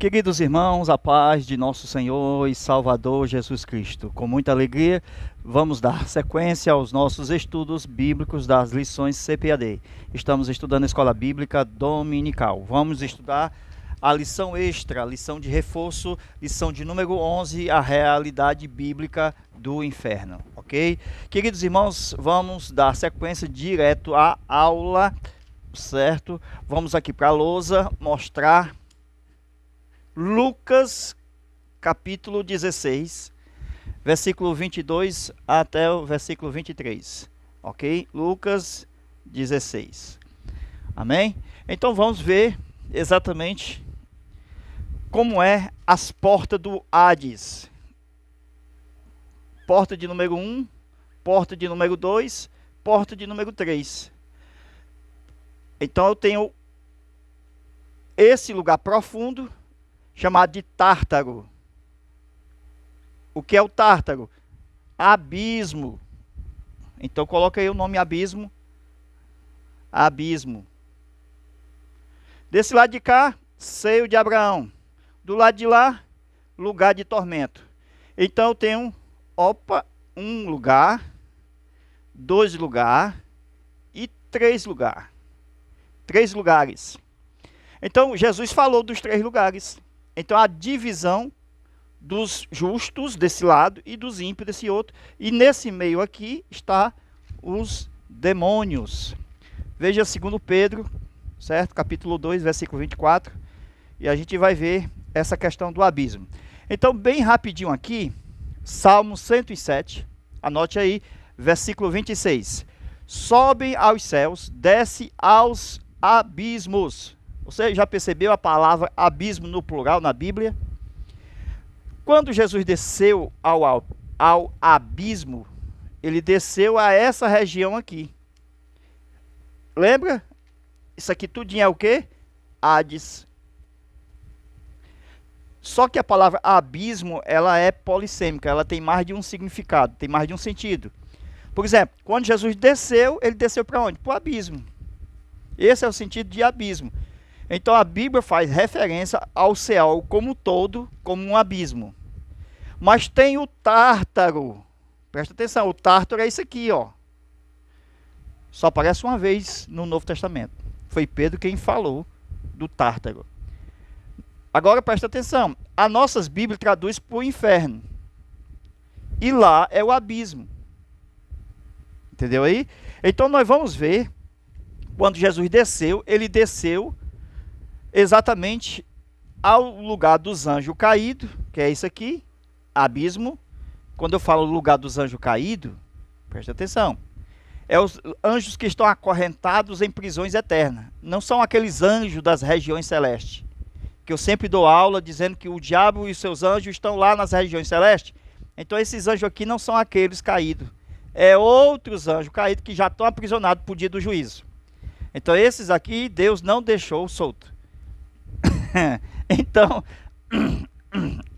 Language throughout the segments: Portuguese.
Queridos irmãos, a paz de nosso Senhor e Salvador Jesus Cristo. Com muita alegria, vamos dar sequência aos nossos estudos bíblicos das lições CPAD. Estamos estudando a Escola Bíblica Dominical. Vamos estudar a lição extra, a lição de reforço, lição de número 11, a realidade bíblica do inferno, ok? Queridos irmãos, vamos dar sequência direto à aula, certo? Vamos aqui para a lousa mostrar Lucas, capítulo 16, versículo 22 até o versículo 23, ok? Lucas 16, amém? Então vamos ver exatamente como é as portas do Hades. Porta de número 1, porta de número 2, porta de número 3. Então eu tenho esse lugar profundo, chamado de Tártaro. O que é o Tártaro? Abismo. Então coloca aí o nome abismo. Abismo. Desse lado de cá, seio de Abraão. Do lado de lá, lugar de tormento. Então eu tenho, um lugar, 2 lugares e 3 lugares. 3 lugares. Então Jesus falou dos 3 lugares. Então a divisão dos justos desse lado e dos ímpios desse outro. E nesse meio aqui está os demônios. Veja 2 Pedro, certo? Capítulo 2, versículo 24. E a gente vai ver essa questão do abismo. Então, bem rapidinho aqui, Salmo 107, anote aí, versículo 26. Sobe aos céus, desce aos abismos. Você já percebeu a palavra abismo no plural na Bíblia? Quando Jesus desceu ao abismo, ele desceu a essa região aqui. Lembra? Isso aqui tudinho é o quê? Hades. Só que a palavra abismo, ela é polissêmica, ela tem mais de um significado, tem mais de um sentido. Por exemplo, quando Jesus desceu, ele desceu para onde? Para o abismo. Esse é o sentido de abismo. Então a Bíblia faz referência ao céu como um todo, como um abismo. Mas tem o Tártaro. Presta atenção, o Tártaro é isso aqui, ó. Só aparece uma vez no Novo Testamento. Foi Pedro quem falou do Tártaro. Agora presta atenção, as nossas Bíblias traduzem para o inferno. E lá é o abismo. Entendeu aí? Então nós vamos ver, quando Jesus desceu, ele desceu exatamente ao lugar dos anjos caídos, que é isso aqui, abismo. Quando eu falo lugar dos anjos caídos, presta atenção, é os anjos que estão acorrentados em prisões eternas. Não são aqueles anjos das regiões celestes, que eu sempre dou aula dizendo que o diabo e os seus anjos estão lá nas regiões celestes. Então esses anjos aqui não são aqueles caídos, é outros anjos caídos que já estão aprisionados por dia do juízo. Então esses aqui Deus não deixou solto.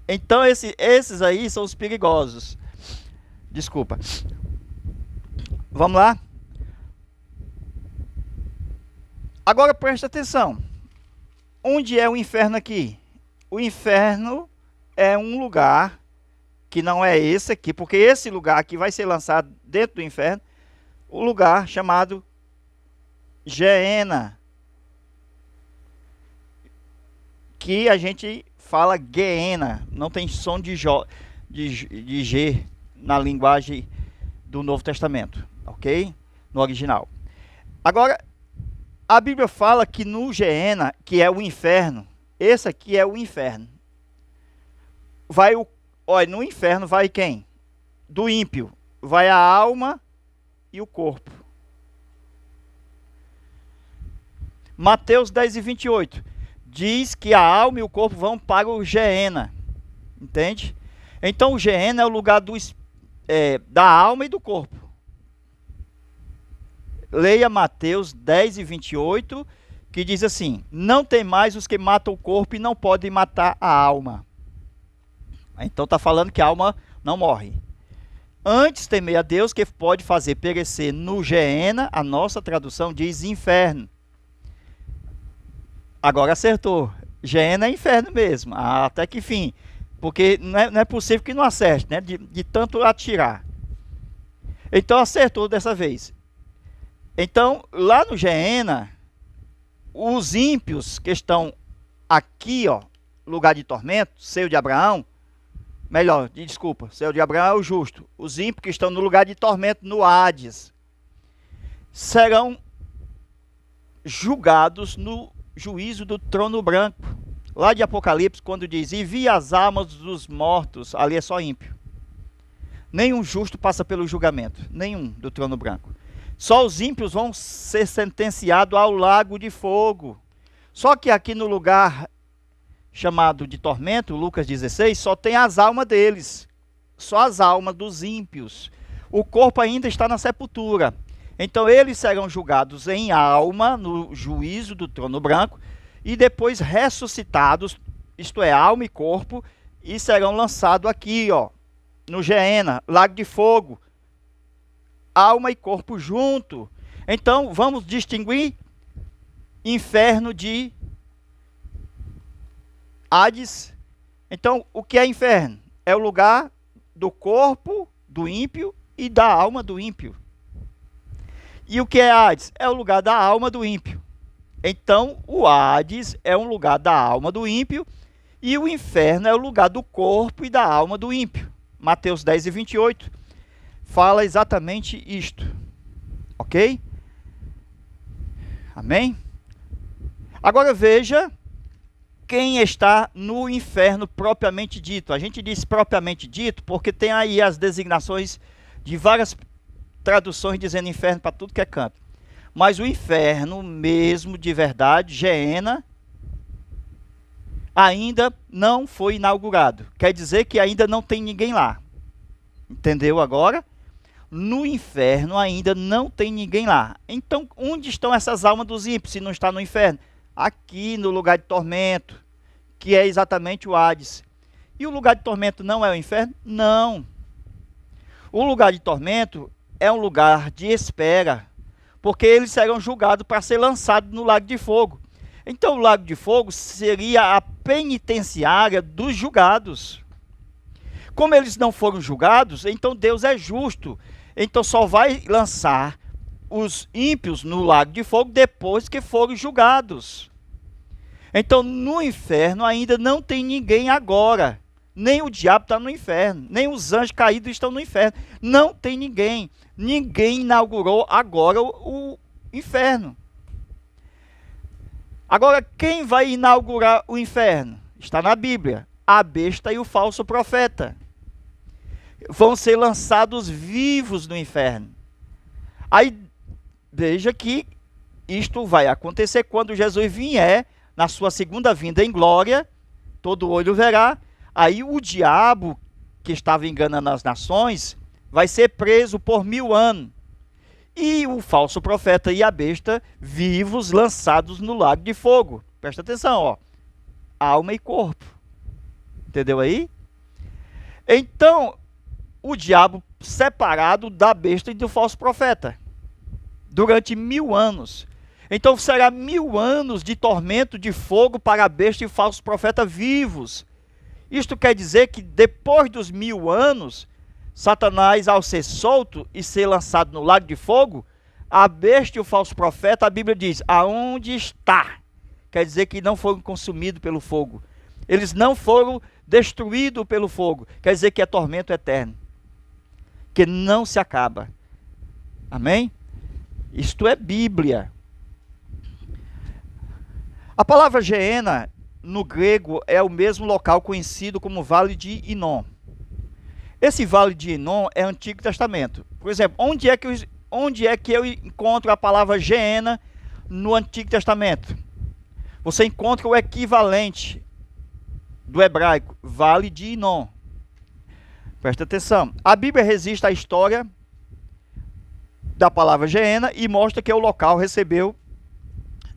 então esses aí são os perigosos. Desculpa. Vamos lá? Agora presta atenção. Onde é o inferno aqui? O inferno é um lugar que não é esse aqui, porque esse lugar aqui vai ser lançado dentro do inferno, o lugar chamado Geena, que a gente fala Geena, não tem som de G na linguagem do Novo Testamento, ok? No original. Agora, a Bíblia fala que no Geena, que é o inferno, esse aqui é o inferno. Olha, no inferno vai quem? Do ímpio. Vai a alma e o corpo. Mateus 10 e 28. Diz que a alma e o corpo vão para o Geena. Entende? Então o Geena é o lugar da alma e do corpo. Leia Mateus 10 e 28, que diz assim: não tem mais os que matam o corpo e não podem matar a alma. Então está falando que a alma não morre. Antes temei a Deus, que pode fazer perecer no Geena, a nossa tradução diz inferno. Agora acertou. Geena é inferno mesmo, até que fim. Porque não é possível que não acerte, né? De tanto atirar. Então acertou dessa vez. Então, lá no Geena, os ímpios que estão aqui, ó, lugar de tormento, seio de Abraão, melhor, desculpa, seio de Abraão é o justo. Os ímpios que estão no lugar de tormento, no Hades, serão julgados no juízo do trono branco. Lá de Apocalipse, quando diz, e vi as almas dos mortos, ali é só ímpio. Nenhum justo passa pelo julgamento, nenhum do trono branco. Só os ímpios vão ser sentenciados ao lago de fogo. Só que aqui no lugar chamado de tormento, Lucas 16, só tem as almas deles. Só as almas dos ímpios. O corpo ainda está na sepultura. Então eles serão julgados em alma, no juízo do trono branco, e depois ressuscitados, isto é, alma e corpo, e serão lançados aqui, ó, no Geena, lago de fogo. Alma e corpo junto. Então, vamos distinguir inferno de Hades. Então, o que é inferno? É o lugar do corpo do ímpio e da alma do ímpio. E o que é Hades? É o lugar da alma do ímpio. Então, o Hades é um lugar da alma do ímpio e o inferno é o lugar do corpo e da alma do ímpio. Mateus 10 e 28 fala exatamente isto. Ok? Amém? Agora veja quem está no inferno propriamente dito. A gente diz propriamente dito porque tem aí as designações de várias traduções dizendo inferno para tudo que é canto. Mas o inferno mesmo, de verdade, Geena, ainda não foi inaugurado. Quer dizer que ainda não tem ninguém lá. Entendeu agora? No inferno ainda não tem ninguém lá. Então, onde estão essas almas dos ímpios se não está no inferno? Aqui no lugar de tormento, que é exatamente o Hades. E o lugar de tormento não é o inferno? Não. O lugar de tormento é um lugar de espera, porque eles serão julgados para ser lançados no lago de fogo. Então o lago de fogo seria a penitenciária dos julgados. Como eles não foram julgados, então Deus é justo. Então só vai lançar os ímpios no lago de fogo depois que forem julgados. Então no inferno ainda não tem ninguém agora. Nem o diabo está no inferno, nem os anjos caídos estão no inferno. Não tem ninguém. Ninguém inaugurou agora o inferno. Agora, quem vai inaugurar o inferno? Está na Bíblia. A besta e o falso profeta vão ser lançados vivos no inferno. Aí, veja que isto vai acontecer quando Jesus vier, na sua segunda vinda em glória, todo olho verá. Aí o diabo, que estava enganando as nações, vai ser preso por 1000 anos. E o falso profeta e a besta vivos, lançados no lago de fogo. Presta atenção, ó. Alma e corpo. Entendeu aí? Então, o diabo separado da besta e do falso profeta. Durante 1000 anos. Então será 1000 anos de tormento de fogo para a besta e o falso profeta vivos. Isto quer dizer que depois dos 1000 anos, Satanás, ao ser solto e ser lançado no lago de fogo, a besta e o falso profeta, a Bíblia diz, aonde está? Quer dizer que não foram consumidos pelo fogo. Eles não foram destruídos pelo fogo. Quer dizer que é tormento eterno. Que não se acaba. Amém? Isto é Bíblia. A palavra Geena, no grego, é o mesmo local conhecido como Vale de Inom. Esse Vale de Inom é Antigo Testamento. Por exemplo, onde é que eu encontro a palavra Geena no Antigo Testamento? Você encontra o equivalente do hebraico, Vale de Inom. Presta atenção. A Bíblia registra a história da palavra Geena e mostra que o local recebeu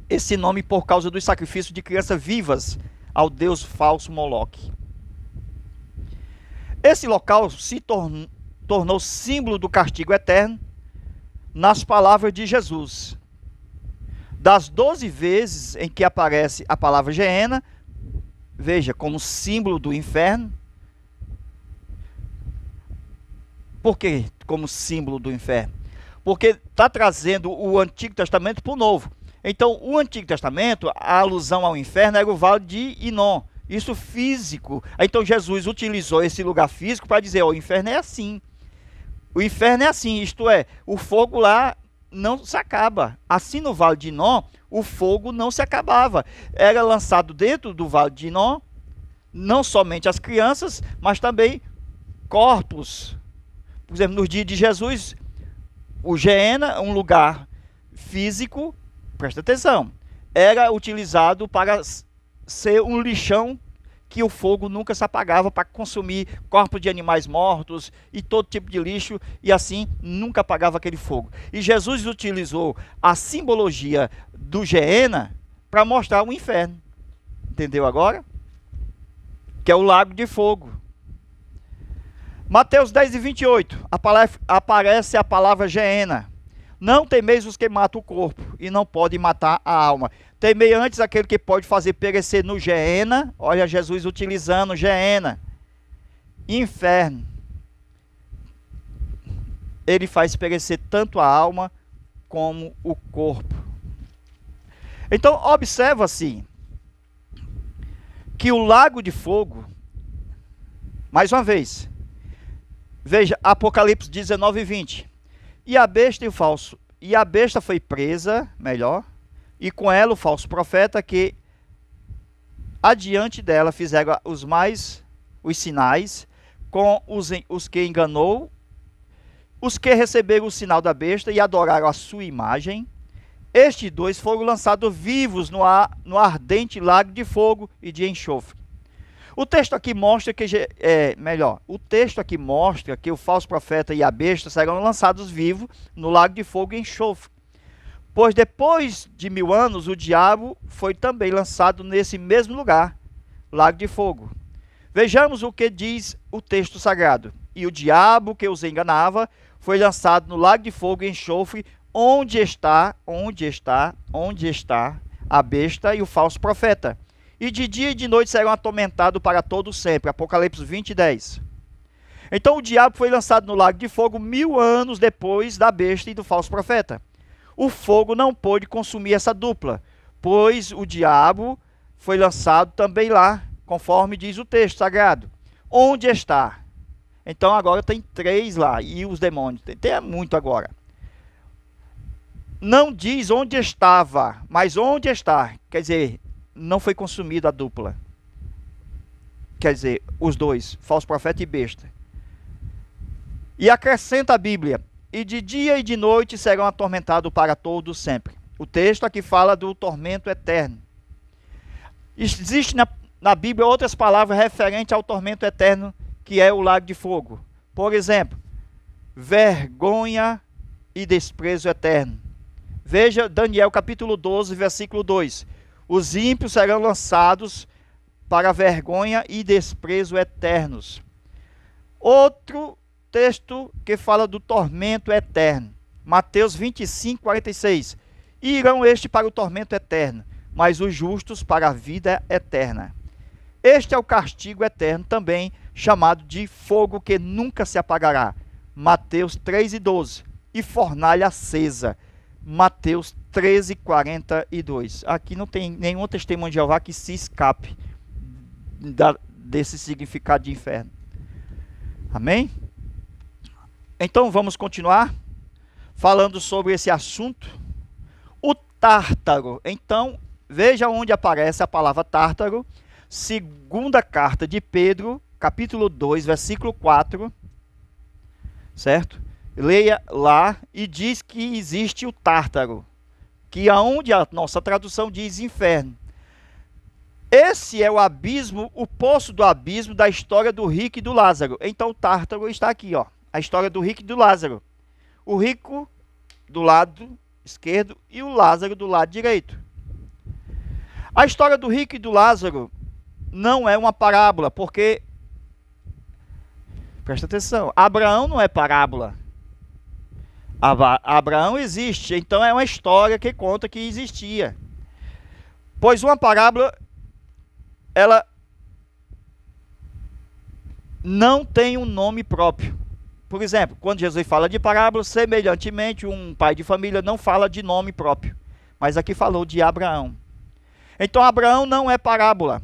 esse nome por causa dos sacrifícios de crianças vivas ao deus falso Moloque. Esse local se tornou símbolo do castigo eterno nas palavras de Jesus. Das 12 vezes em que aparece a palavra Geena, veja, como símbolo do inferno. Por que como símbolo do inferno? Porque está trazendo o Antigo Testamento para o Novo. Então, o Antigo Testamento, a alusão ao inferno era o Vale de Inom. Isso físico. Então, Jesus utilizou esse lugar físico para dizer, ó, o inferno é assim. O inferno é assim, isto é, o fogo lá não se acaba. Assim, no Vale de Inom, o fogo não se acabava. Era lançado dentro do Vale de Inom, não somente as crianças, mas também corpos. Por exemplo, nos dias de Jesus, o Geena, um lugar físico, presta atenção, era utilizado para ser um lixão que o fogo nunca se apagava, para consumir corpos de animais mortos e todo tipo de lixo, e assim nunca apagava aquele fogo. E Jesus utilizou a simbologia do Geena para mostrar o inferno. Entendeu agora? Que é o lago de fogo. Mateus 10 e 28, aparece a palavra Geena. Não temeis os que matam o corpo e não podem matar a alma. Temei antes aquele que pode fazer perecer no Geena. Olha Jesus utilizando Geena. Inferno. Ele faz perecer tanto a alma como o corpo. Então observa-se que o lago de fogo, mais uma vez, veja, Apocalipse 19 e 20. E a besta e o falso. E a besta foi presa, melhor, e com ela o falso profeta que adiante dela fizeram os sinais, com os que enganou, os que receberam o sinal da besta e adoraram a sua imagem. Estes dois foram lançados vivos no ardente lago de fogo e de enxofre. O texto aqui mostra que o falso profeta e a besta serão lançados vivos no lago de fogo e enxofre. Pois depois de 1000 anos, o diabo foi também lançado nesse mesmo lugar, lago de fogo. Vejamos o que diz o texto sagrado. E o diabo que os enganava foi lançado no lago de fogo e enxofre, onde está a besta e o falso profeta. E de dia e de noite serão atormentados para todo sempre. Apocalipse 20 e 10. Então o diabo foi lançado no lago de fogo 1000 anos depois da besta e do falso profeta. O fogo não pôde consumir essa dupla, pois o diabo foi lançado também lá, conforme diz o texto sagrado. Onde está? Então agora tem 3 lá, e os demônios. Tem muito agora. Não diz onde estava, mas onde está. Quer dizer, não foi consumida a dupla. Quer dizer, os dois, falso profeta e besta. E acrescenta a Bíblia, e de dia e de noite serão atormentados para todo sempre. O texto aqui fala do tormento eterno. Existe na Bíblia outras palavras referentes ao tormento eterno, que é o lago de fogo. Por exemplo, vergonha e desprezo eterno. Veja Daniel capítulo 12, versículo 2. Os ímpios serão lançados para vergonha e desprezo eternos. Outro texto que fala do tormento eterno. Mateus 25, 46. E irão estes para o tormento eterno, mas os justos para a vida eterna. Este é o castigo eterno, também chamado de fogo que nunca se apagará. Mateus 3 e 12. E fornalha acesa. Mateus 13, 42. Aqui não tem nenhum testemunho de Jeová que se escape desse significado de inferno. Amém? Então vamos continuar falando sobre esse assunto. O Tártaro. Então, veja onde aparece a palavra Tártaro. Segunda carta de Pedro, capítulo 2, versículo 4. Certo? Leia lá e diz que existe o Tártaro, que aonde a nossa tradução diz inferno. Esse é o abismo, o poço do abismo da história do rico e do Lázaro. Então o Tártaro está aqui, ó, a história do rico e do Lázaro. O rico do lado esquerdo e o Lázaro do lado direito. A história do rico e do Lázaro não é uma parábola, porque, presta atenção, Abraão não é parábola. Abraão existe, então é uma história que conta que existia. Pois uma parábola, ela não tem um nome próprio. Por exemplo, quando Jesus fala de parábola, semelhantemente, um pai de família não fala de nome próprio, mas aqui falou de Abraão. Então, Abraão não é parábola.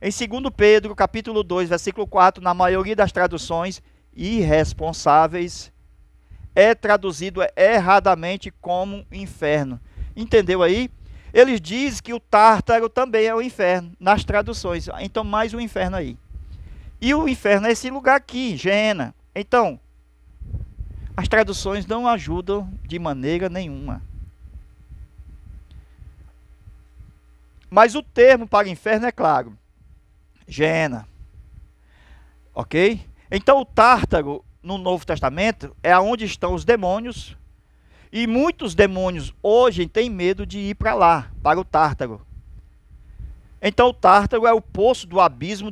Em 2 Pedro, capítulo 2, versículo 4, na maioria das traduções irresponsáveis, é traduzido erradamente como inferno. Entendeu aí? Eles dizem que o Tártaro também é o inferno, nas traduções. Então, mais um inferno aí. E o inferno é esse lugar aqui, Geena. Então, as traduções não ajudam de maneira nenhuma. Mas o termo para inferno é claro. Geena. Ok? Então, o Tártaro, no Novo Testamento, é onde estão os demônios. E muitos demônios hoje têm medo de ir para lá, para o Tártaro. Então o Tártaro é o poço do abismo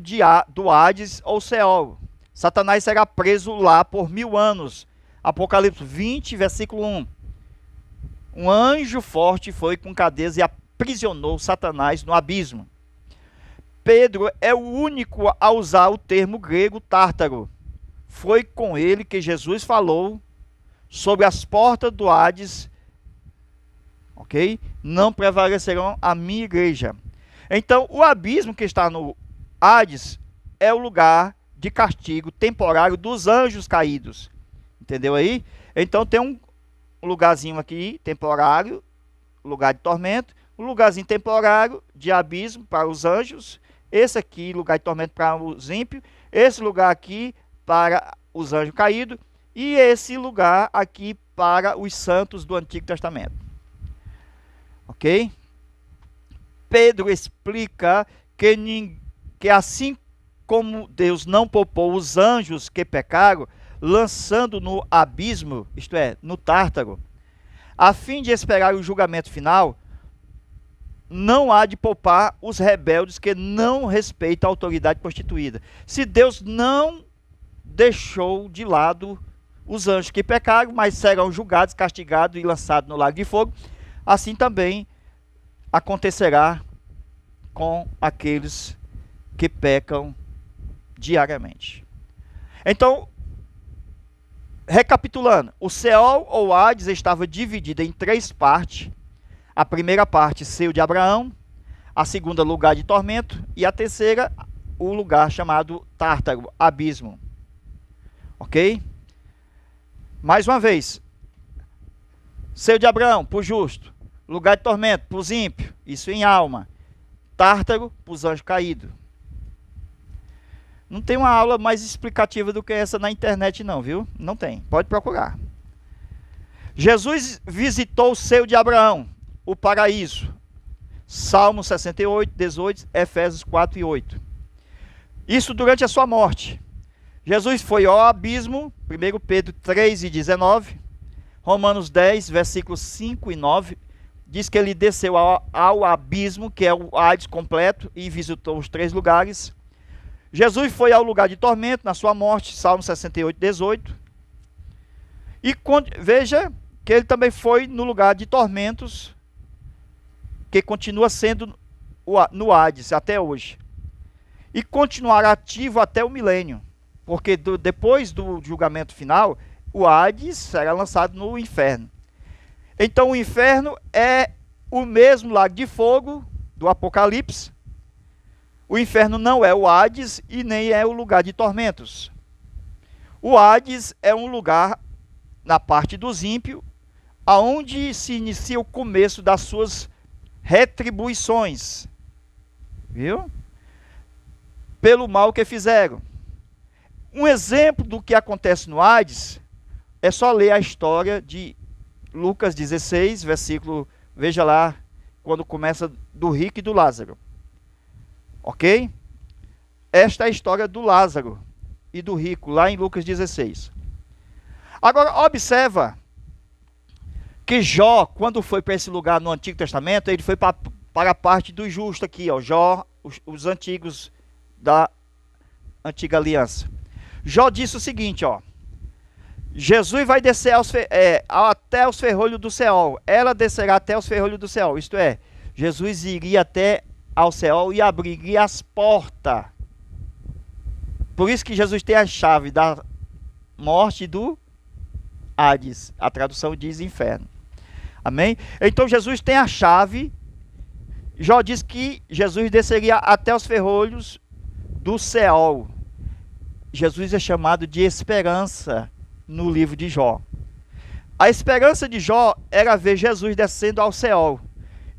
do Hades ou Seol. Satanás será preso lá por 1000 anos. Apocalipse 20, versículo 1. Um anjo forte foi com cadeias e aprisionou Satanás no abismo. Pedro é o único a usar o termo grego Tártaro. Foi com ele que Jesus falou sobre as portas do Hades, ok? Não prevalecerão a minha igreja. Então, o abismo que está no Hades é o lugar de castigo temporário dos anjos caídos. Entendeu aí? Então, tem um lugarzinho aqui, temporário, lugar de tormento, um lugarzinho temporário de abismo para os anjos, esse aqui, lugar de tormento para os ímpios, esse lugar aqui para os anjos caídos, e esse lugar aqui para os santos do Antigo Testamento. Ok? Pedro explica que assim como Deus não poupou os anjos que pecaram, lançando no abismo, isto é, no Tártaro, a fim de esperar o julgamento final, não há de poupar os rebeldes que não respeitam a autoridade constituída. Se Deus não deixou de lado os anjos que pecaram, mas serão julgados, castigados e lançados no lago de fogo, assim também acontecerá com aqueles que pecam diariamente. Então, recapitulando, o Seol ou Hades estava dividido em 3 partes. A primeira parte, seio de Abraão, a segunda, lugar de tormento, e a terceira, o lugar chamado Tártaro, abismo. Ok? Mais uma vez, seio de Abraão, para o justo, lugar de tormento, para os ímpios, isso em alma. Tártaro, para os anjos caídos. Não tem uma aula mais explicativa do que essa na internet não, viu? Não tem, pode procurar. Jesus visitou o seio de Abraão, o paraíso. Salmo 68, 18, Efésios 4 e 8. Isso durante a sua morte. Jesus foi ao abismo, 1 Pedro 3 e 19, Romanos 10, versículos 5 e 9, diz que ele desceu ao abismo, que é o Hades completo, e visitou os 3 lugares. Jesus foi ao lugar de tormento na sua morte, Salmo 68, 18. E veja que ele também foi no lugar de tormentos, que continua sendo no Hades até hoje. E continuará ativo até o milênio, porque depois do julgamento final, o Hades será lançado no inferno. Então o inferno é o mesmo lago de fogo do Apocalipse. O inferno não é o Hades e nem é o lugar de tormentos. O Hades é um lugar na parte dos ímpios, aonde se inicia o começo das suas retribuições. Viu? Pelo mal que fizeram. Um exemplo do que acontece no Hades é só ler a história de Lucas 16, versículo, veja lá, quando começa do rico e do Lázaro. Ok? Esta é a história do Lázaro e do rico, lá em Lucas 16. Agora, observa que Jó, quando foi para esse lugar no Antigo Testamento, ele foi para a parte do justo aqui, ó, Jó, os antigos da Antiga Aliança. Jó disse o seguinte, ó, Jesus vai descer até os ferrolhos do Seol. Ela descerá até os ferrolhos do Seol. Isto é, Jesus iria até ao Seol e abriria as portas. Por isso que Jesus tem a chave da morte do Hades. A tradução diz inferno. Amém? Então Jesus tem a chave. Jó diz que Jesus desceria até os ferrolhos do Seol. Jesus é chamado de esperança no livro de Jó. A esperança de Jó era ver Jesus descendo ao Seol.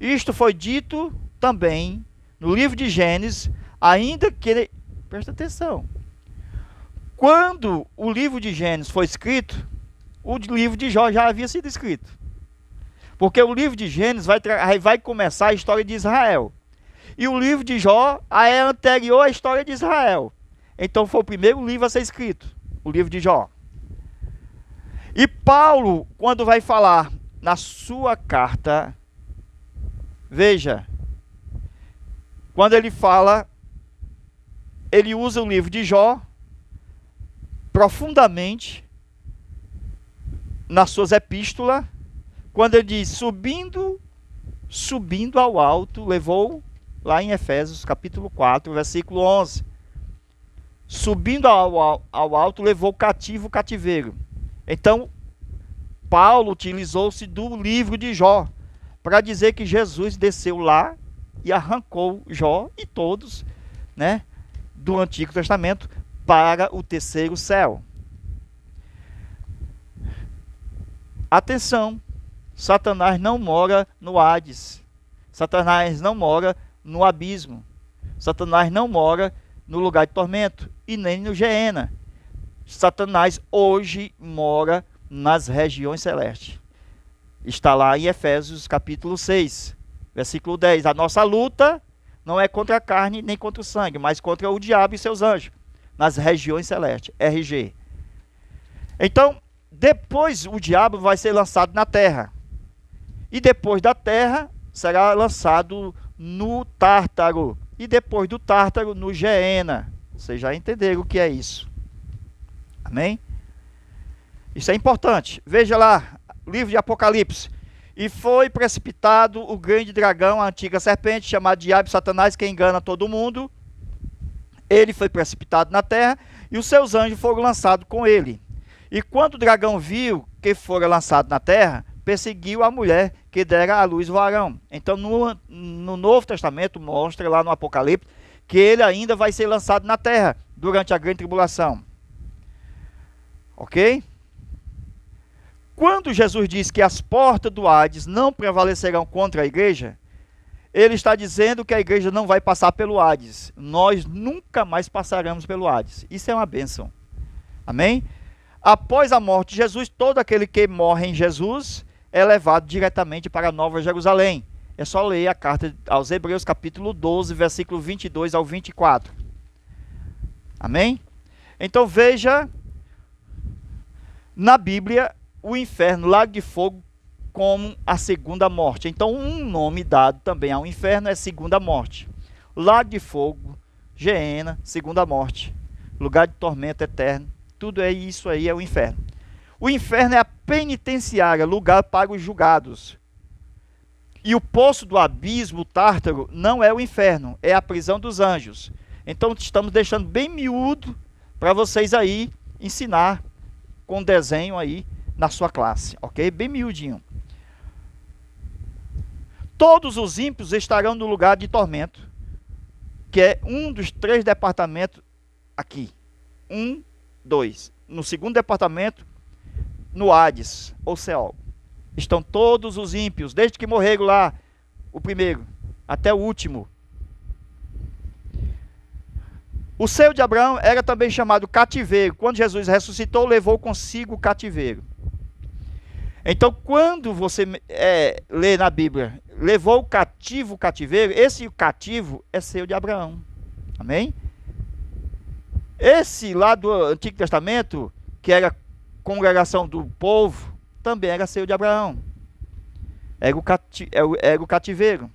Isto foi dito também no livro de Gênesis, ainda que... Presta atenção. Quando o livro de Gênesis foi escrito, o livro de Jó já havia sido escrito. Porque o livro de Gênesis vai começar a história de Israel. E o livro de Jó é anterior à história de Israel. Então foi o primeiro livro a ser escrito, o livro de Jó. E Paulo, quando vai falar na sua carta, veja, quando ele fala, ele usa o livro de Jó profundamente nas suas epístolas, quando ele diz, subindo ao alto, levou, lá em Efésios capítulo 4, versículo 11, subindo ao alto, levou cativo o cativeiro. Então, Paulo utilizou-se do livro de Jó, para dizer que Jesus desceu lá e arrancou Jó e todos, né, do Antigo Testamento para o terceiro céu. Atenção, Satanás não mora no Hades, Satanás não mora no abismo, Satanás não mora no lugar de tormento e nem no Geena. Satanás hoje mora nas regiões celestes. Está lá em Efésios capítulo 6, versículo 10. A nossa luta não é contra a carne nem contra o sangue, mas contra o diabo e seus anjos, nas regiões celestes, RG. Então, depois o diabo vai ser lançado na terra. E depois da terra, será lançado no Tártaro. E depois do Tártaro, no Geena. Vocês já entenderam o que é isso. Amém? Isso é importante. Veja lá, livro de Apocalipse. E foi precipitado o grande dragão, a antiga serpente, chamado Diabo e Satanás, que engana todo mundo. Ele foi precipitado na terra e os seus anjos foram lançados com ele. E quando o dragão viu que fora lançado na terra, perseguiu a mulher que dera à luz o varão. Então, no Novo Testamento, mostra lá no Apocalipse, que ele ainda vai ser lançado na terra durante a grande tribulação. Ok? Quando Jesus diz que as portas do Hades não prevalecerão contra a igreja, ele está dizendo que a igreja não vai passar pelo Hades. Nós nunca mais passaremos pelo Hades. Isso é uma bênção. Amém? Após a morte de Jesus, todo aquele que morre em Jesus é levado diretamente para a Nova Jerusalém. É só ler a carta aos Hebreus, capítulo 12, versículo 22 ao 24. Amém? Então veja, na Bíblia, o inferno, lago de fogo, como a segunda morte. Então, um nome dado também ao inferno é segunda morte. Lago de fogo, Geena, segunda morte. Lugar de tormento eterno. Tudo é isso aí, é o inferno. O inferno é a penitenciária, lugar para os julgados. E o poço do abismo, o Tártaro, não é o inferno, é a prisão dos anjos. Então, estamos deixando bem miúdo para vocês aí ensinar com desenho aí na sua classe, ok? Bem miudinho. Todos os ímpios estarão no lugar de tormento, que é um dos 3 departamentos aqui. 1, 2. No segundo departamento, no Hades, ou Seol. Estão todos os ímpios, desde que morreram lá, o primeiro, até o último. O seio de Abraão era também chamado cativeiro. Quando Jesus ressuscitou, levou consigo o cativeiro. Então, quando você lê na Bíblia, levou cativo o cativeiro, esse cativo é seio de Abraão. Amém? Esse lá do Antigo Testamento, que era congregação do povo, também era seio de Abraão. Era o cativeiro.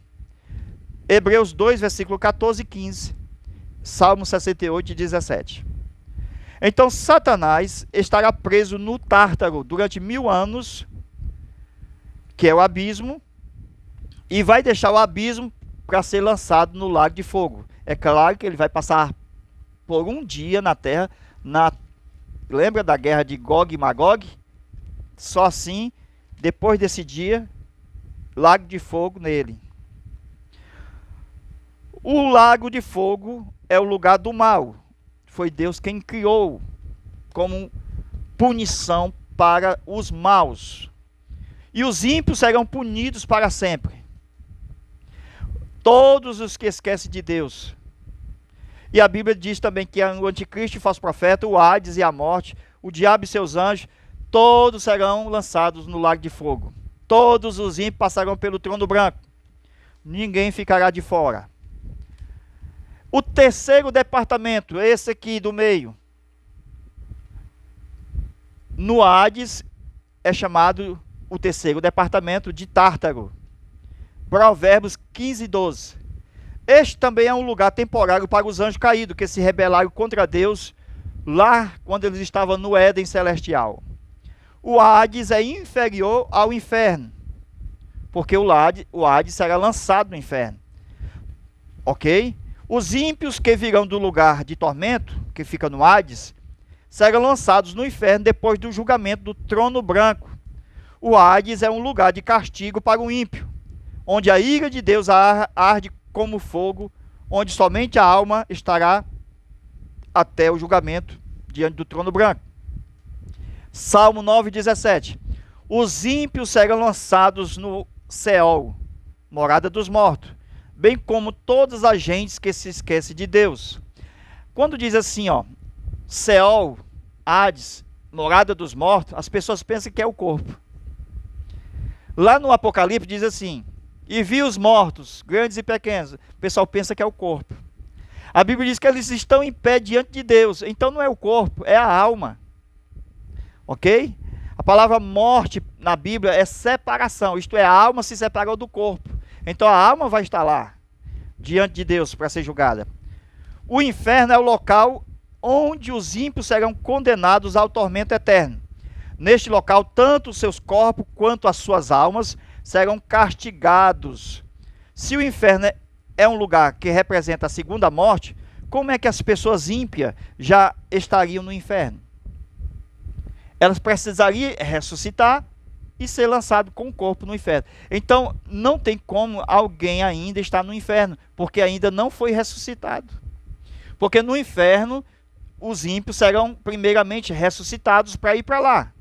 Hebreus 2, versículo 14 e 15. Salmo 68 e 17. Então, Satanás estará preso no Tártaro durante 1000 anos, que é o abismo, e vai deixar o abismo para ser lançado no lago de fogo. É claro que ele vai passar por um dia na terra. Lembra da guerra de Gog e Magog? Só assim, depois desse dia, lago de fogo nele. O lago de fogo é o lugar do mal. Foi Deus quem criou como punição para os maus. E os ímpios serão punidos para sempre. Todos os que esquecem de Deus. E a Bíblia diz também que o anticristo e o falso profeta, o Hades e a morte, o diabo e seus anjos, todos serão lançados no lago de fogo. Todos os ímpios passarão pelo trono branco. Ninguém ficará de fora. O terceiro departamento, esse aqui do meio, no Hades, é chamado o terceiro departamento de Tártaro. Provérbios 15, 12. Este também é um lugar temporário para os anjos caídos, que se rebelaram contra Deus lá quando eles estavam no Éden celestial. O Hades é inferior ao inferno, porque o Hades será lançado no inferno. Ok? Os ímpios que virão do lugar de tormento, que fica no Hades, serão lançados no inferno depois do julgamento do trono branco. O Hades é um lugar de castigo para o ímpio, onde a ira de Deus arde como fogo, onde somente a alma estará até o julgamento diante do trono branco. Salmo 9,17. Os ímpios serão lançados no Seol, morada dos mortos, bem como todas as gentes que se esquecem de Deus. Quando diz assim, Seol, Hades, morada dos mortos, as pessoas pensam que é o corpo. Lá no Apocalipse diz assim: e vi os mortos, grandes e pequenos. O pessoal pensa que é o corpo. A Bíblia diz que eles estão em pé diante de Deus. Então não é o corpo, é a alma. Ok? A palavra morte na Bíblia é separação. Isto é, a alma se separou do corpo. Então a alma vai estar lá, diante de Deus, para ser julgada. O inferno é o local onde os ímpios serão condenados ao tormento eterno. Neste local, tanto os seus corpos quanto as suas almas serão castigados. Se o inferno é um lugar que representa a segunda morte, como é que as pessoas ímpias já estariam no inferno? Elas precisariam ressuscitar e ser lançado com o corpo no inferno. Então, não tem como alguém ainda estar no inferno, porque ainda não foi ressuscitado. Porque no inferno, os ímpios serão primeiramente ressuscitados para ir para lá.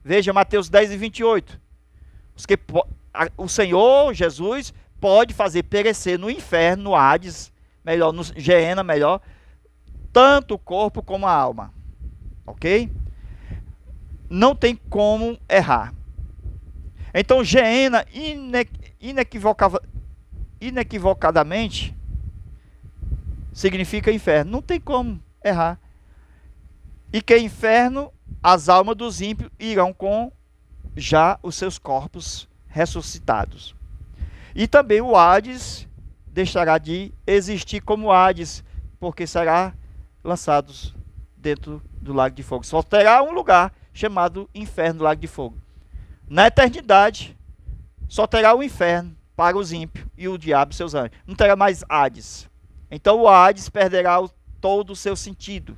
Veja Mateus 10 e 28. O Senhor Jesus pode fazer perecer no inferno, no Hades, melhor, no Geena, melhor, tanto o corpo como a alma. Ok? Não tem como errar. Então, Geena, inequivocadamente, significa inferno. Não tem como errar. E que inferno, as almas dos ímpios irão com já os seus corpos ressuscitados. E também o Hades deixará de existir como Hades, porque será lançados dentro do lago de fogo. Só terá um lugar chamado inferno, lago de fogo. Na eternidade, só terá o inferno para os ímpios e o diabo e seus anjos. Não terá mais Hades. Então o Hades perderá todo o seu sentido.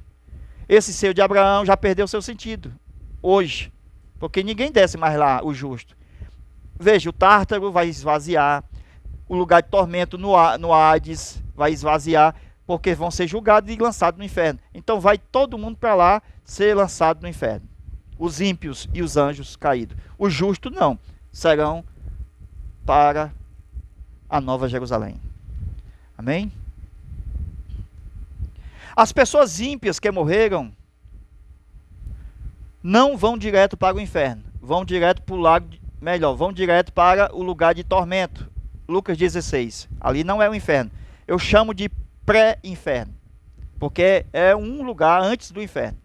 Esse ser de Abraão já perdeu o seu sentido hoje, porque ninguém desce mais lá, o justo. Veja, o Tártaro vai esvaziar, o lugar de tormento no Hades vai esvaziar, porque vão ser julgados e lançados no inferno. Então vai todo mundo para lá ser lançado no inferno. Os ímpios e os anjos caídos. Os justos não, serão para a Nova Jerusalém. Amém? As pessoas ímpias que morreram não vão direto para o inferno, vão direto para o lago, vão direto para o lugar de tormento. Lucas 16, ali não é o inferno. Eu chamo de pré-inferno, porque é um lugar antes do inferno.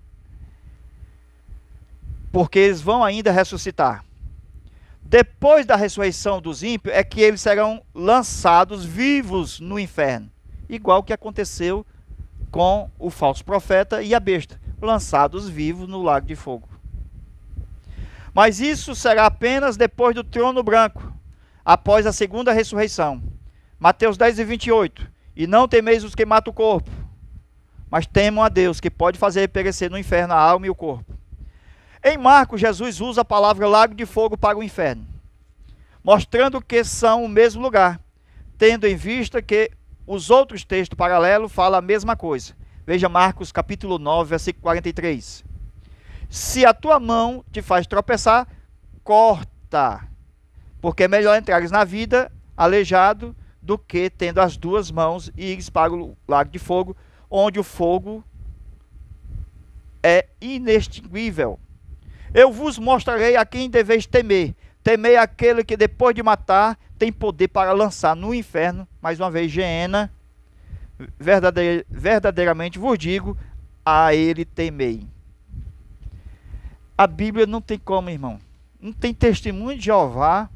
Porque eles vão ainda ressuscitar. Depois da ressurreição dos ímpios, é que eles serão lançados vivos no inferno. Igual que aconteceu com o falso profeta e a besta, lançados vivos no lago de fogo. Mas isso será apenas depois do trono branco, após a segunda ressurreição. Mateus 10 e 28. E não temeis os que matam o corpo, mas temam a Deus, que pode fazer perecer no inferno a alma e o corpo. Em Marcos, Jesus usa a palavra lago de fogo para o inferno, mostrando que são o mesmo lugar, tendo em vista que os outros textos paralelos falam a mesma coisa. Veja Marcos capítulo 9, versículo 43. Se a tua mão te faz tropeçar, corta, porque é melhor entrares na vida aleijado do que tendo as duas mãos e ires para o lago de fogo, onde o fogo é inextinguível. Eu vos mostrarei a quem deveis temer. Temei aquele que depois de matar tem poder para lançar no inferno, mais uma vez, Geena. Verdadeiramente vos digo, a ele temei. A Bíblia não tem como, irmão. Não tem testemunho de Jeová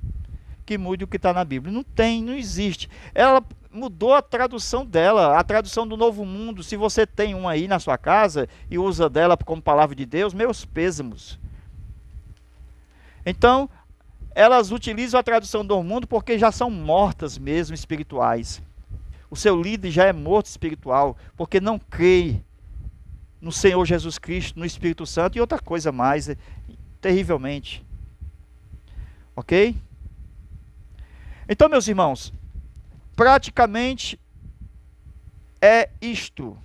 que mude o que está na Bíblia. Não tem, não existe. Ela mudou a tradução dela, a tradução do Novo Mundo. Se você tem uma aí na sua casa e usa dela como palavra de Deus, meus pêsamos. Então, elas utilizam a tradução do mundo porque já são mortas mesmo espirituais. O seu líder já é morto espiritual, porque não crê no Senhor Jesus Cristo, no Espírito Santo e outra coisa mais, terrivelmente. Ok? Então, meus irmãos, praticamente é isto.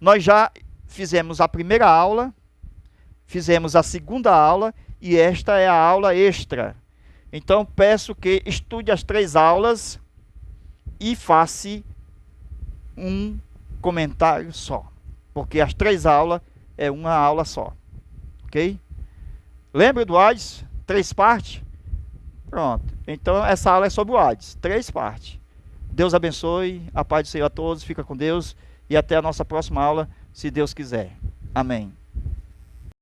Nós já fizemos a primeira aula, fizemos a segunda aula e esta é a aula extra. Então, peço que estude as 3 aulas e faça um comentário só. Porque as 3 aulas é uma aula só. Ok? Lembra do Hades? 3 partes? Pronto. Então, essa aula é sobre o Hades. 3 partes. Deus abençoe. A paz do Senhor a todos. Fica com Deus. E até a nossa próxima aula, se Deus quiser. Amém.